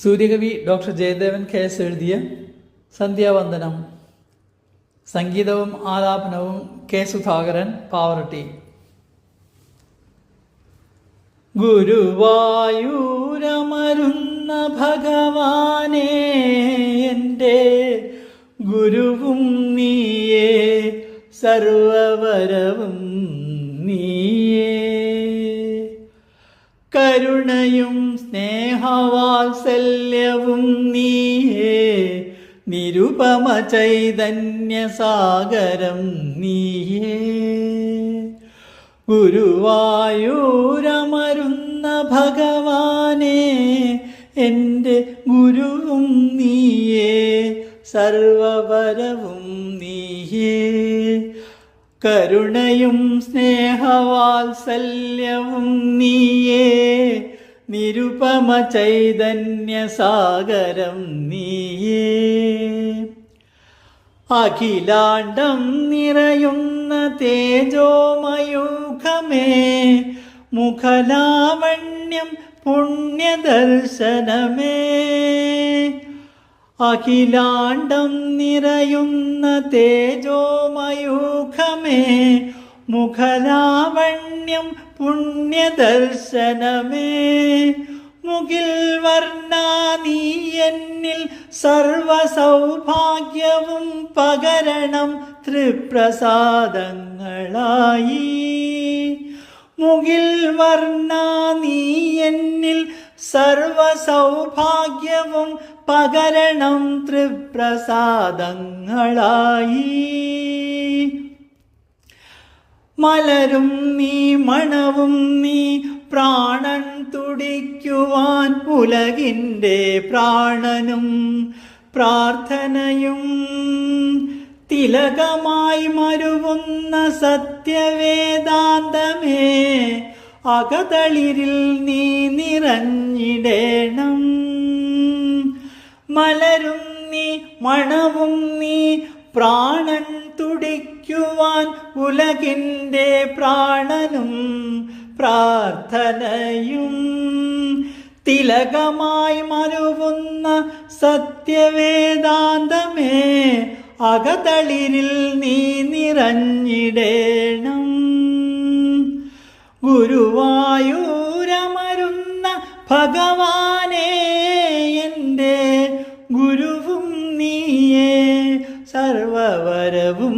സൂര്യകവി doctor Jayadevan KS എഴുതിയ സന്ധ്യാവന്ദനം. സംഗീതവും ആലാപനവും K. Sudhakaran, Pavaratti. ഗുരുവായൂരമരുന്ന ഭഗവാനേ, എൻ്റെ ഗുരുവും നീയേ, സർവവരവും നീയേ. കരുണയും സ്നേഹവാത്സല്യവും നീയേ, നിരുപമ ചൈതന്യസാഗരം നീയേ. ഗുരുവായൂരമരുന്ന ഭഗവാനേ, എൻ്റെ ഗുരുവും നീയേ, സർവവരവും നീയേ. കരുണയും സ്നേഹവാത്സല്യവും നീയേ, നിരുപമ ചൈതന്യസാഗരം നീയേ. അഖിലാണ്ടം നിറയുന്ന തേജോമയൂഖമേ, മുഖലാവണ്യം പുണ്യദർശനമേ. അഖിലാണ്ടം നിറയുന്ന തേജോമയൂഖമേ, മുഖലാവണ്യം പുണ്യദർശനമേ. മുകിൽ വർണ്ണ നീ എന്നിൽ സർവസൗഭാഗ്യവും പകരണം തൃപ്രസാദങ്ങളായി. മുകിൽ വർണ്ണ നീ എന്നിൽ സർവസൗഭാഗ്യവും പകരണം തൃപ്രസാദങ്ങളായി. മലരും നീ മണവും നീ, പ്രാണൻ തുടിക്കുവാൻ ഉലകിൻ്റെ പ്രാണനും പ്രാർത്ഥനയും. തിലകമായി മരുവുന്ന സത്യവേദാന്തമേ, അകതളിരിൽ നീ നിറഞ്ഞിടേണം. മലരും നീ മണവും നീ, പ്രാണൻ തുടിക്കുവാൻ ഉലകിൻ്റെ പ്രാണനും പ്രാർത്ഥനയും. തിലകമായി മരുവുന്ന സത്യവേദാന്തമേ, അകതളിരിൽ നീ നിറഞ്ഞിടേണം. ഗുരുവായൂരമരുന്ന ഭഗവാനേ, എൻ്റെ ഗുരുവും നീയേ, സർവവരവും